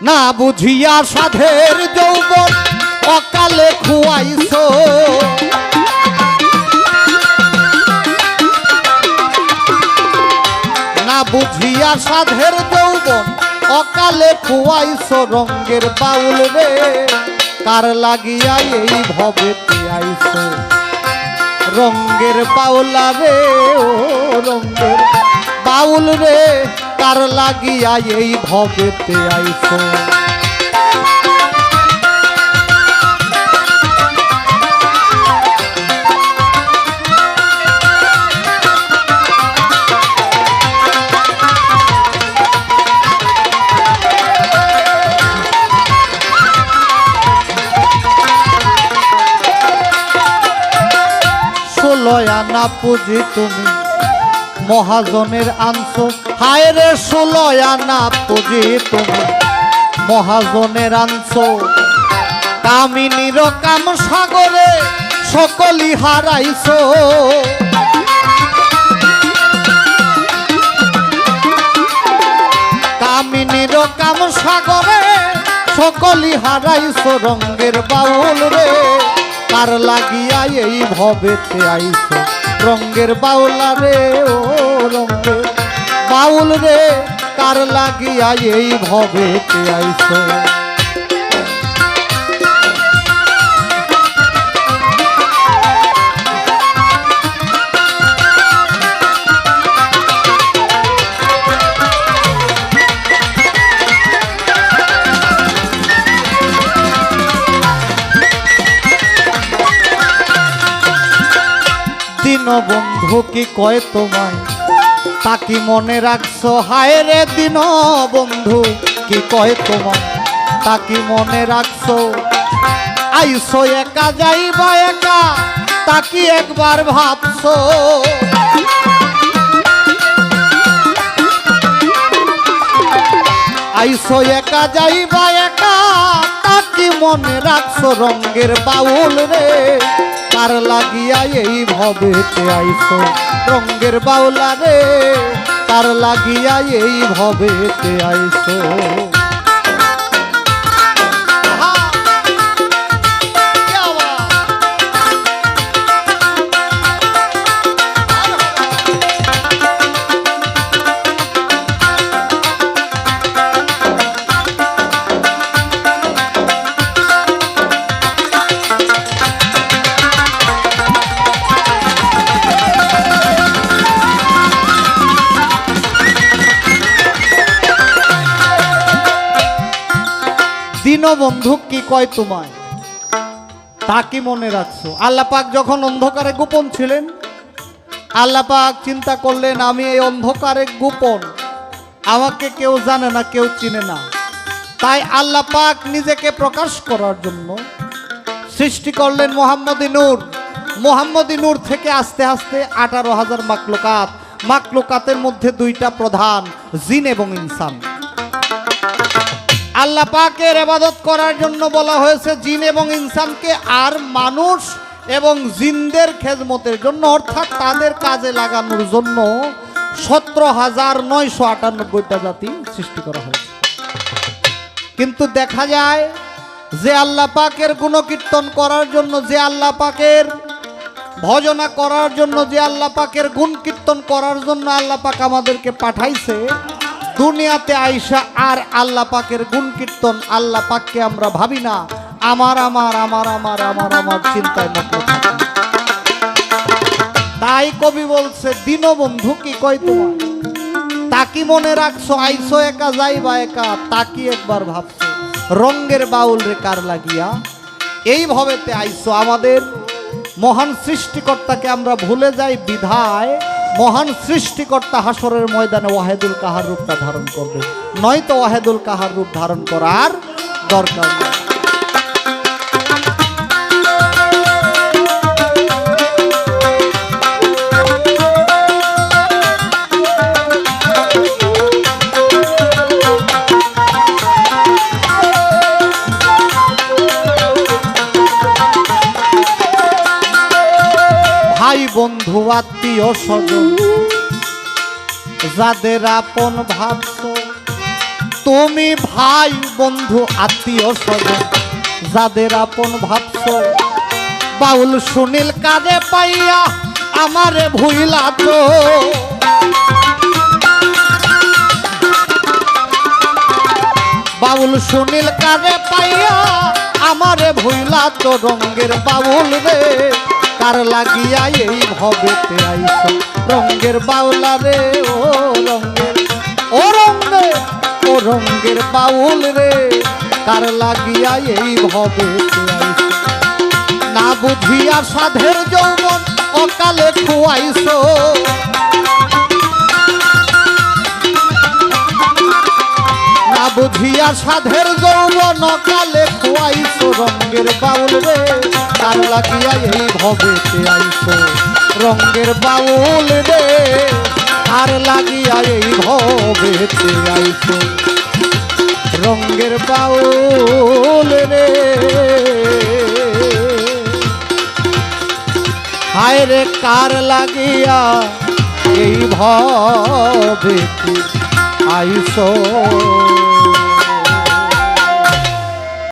না বুঝিয়া সাধের যৌবন অকালে খুয়াইছো, না বুঝিয়া সাধের যৌবন অকালে খুয়াইছো। রঙ্গের বাউল রে কার লাগিয়া এই ভবেতে আইছো, রঙ্গের বাউলা রে ও রঙ্গের বাউল রে কার লাগিয়া এই ভবেতে আইছো। ষোলয়ানা পুঁজি তুমি মহাজনের আনছো, হায় রে ষোলয়ানা পুঁজি তুমি মহাজনের আনছো। কামিনীর কাম সাগরে সকলি হারাইছো, কামিনীর কাম সাগরে সকলি হারাইছো। রঙ্গের বাউল রে কার লাগিয়া এই ভবেতে আইছো, রঙ্গের বাউলা রে ও রঙ্গের বাউল রে কার লাগিয়া এই ভবেতে আইছো। বন্ধু কি কয় তোমায় তা কি মনে রাখছো, হায় রে দিন বন্ধু কি কয় তোমায় তা কি মনে রাখছো। আইসো একা যাইবা একা তা কি একবার ভাবছো, আইসো একা যাইবা একা তা কি মনে রাখছো। রঙ্গের বাউল রে কার লাগিয়া এই ভবেতে আইছো, রঙ্গের বাউলা রে কার লাগিয়া এই ভবেতে আইছো। বন্ধু কি কয় তোমায় তা কি মনে রাখছো। আল্লাহ পাক যখন অন্ধকারে গোপন ছিলেন, আল্লাহ পাক চিন্তা করলেন আমি এই অন্ধকারে গোপন, আমাকে কেউ জানে না, কেউ চিনে না। তাই আল্লাহ পাক নিজেকে প্রকাশ করার জন্য সৃষ্টি করলেন মোহাম্মদী নূর। মোহাম্মদী নূর থেকে আস্তে আস্তে 18,000 মাকলুকাত, মাকলুকাতের মধ্যে দুইটা প্রধান, জিন এবং ইনসান। আল্লাহ পাকের ইবাদত করার জন্য বলা হয়েছে জিন এবং ইনসানকে, আর মানুষ এবং জিনদের খেদমতের জন্য অর্থাৎ তাদের কাজে লাগানোর জন্য 17,998টা জাতি সৃষ্টি করা হয়েছে। কিন্তু দেখা যায় যে আল্লাহ পাকের গুণকীর্তন করার জন্য, যে আল্লাহ পাকের ভজনা করার জন্য, যে আল্লাহ পাকের গুণ কীর্তন করার জন্য আল্লাহ পাক আমাদেরকে পাঠাইছে দুনিয়াতে আইসা, আর আল্লাহ পাকের গুণ কীর্তন আল্লাহ পাককে আমরা ভাবি না, আমার আমার আমার আমার আমার আমার চিন্তায় মগ্ন থাকি। তাই কবি বলছে দীনবন্ধু কি কয় তোমার তা কি মনে রাখছো, আইসো একা যাইবা একা তা কি একবার ভাবছো। রঙ্গের বাউল রে কার লাগিয়া এই ভবেতে আইসো। আমাদের মহান সৃষ্টিকর্তাকে আমরা ভুলে যাই বিধায় মহান সৃষ্টিকর্তা হাসরের ময়দানে ওয়াহেদুল কাহার রূপটা ধারণ করবে, নয়তো ওয়াহেদুল কাহার রূপ ধারণ করার দরকার নেই। ভাই বন্ধু আত্মীয় স্বজন যাদের আপন ভাবছো, তুমি ভাই বন্ধু আত্মীয় স্বজন যাদের আপন ভাবছো, বাউল সুনীল কাঁদে পাইয়া আমারে ভুইলা তো। বাউল সুনীল কাঁদে পাইয়া আমারে ভুইলা তো, রঙ্গের বাউল রে কার লাগিয়া এই ভবেতে আইছো, রঙ্গের বাউলা রে ও রঙ্গের, ও রঙ্গের, ও রঙ্গের বাউল রে কার লাগিয়া এই ভবেতে আইছো। না বুঝিয়া সাধের যৌবন অকালে খুয়াইছো, না বুঝিয়া সাধের যৌবন অকালে খুয়াইছো, রঙ্গের বাউল রে কার লাগিয়া এই ভবেতে আইছো, রঙ্গের বাউল রে কার লাগিয়া এই ভবেতে আইছো, রঙ্গের বাউল রে। হায় রে কার লাগিয়া এই ভবেতে আইছো।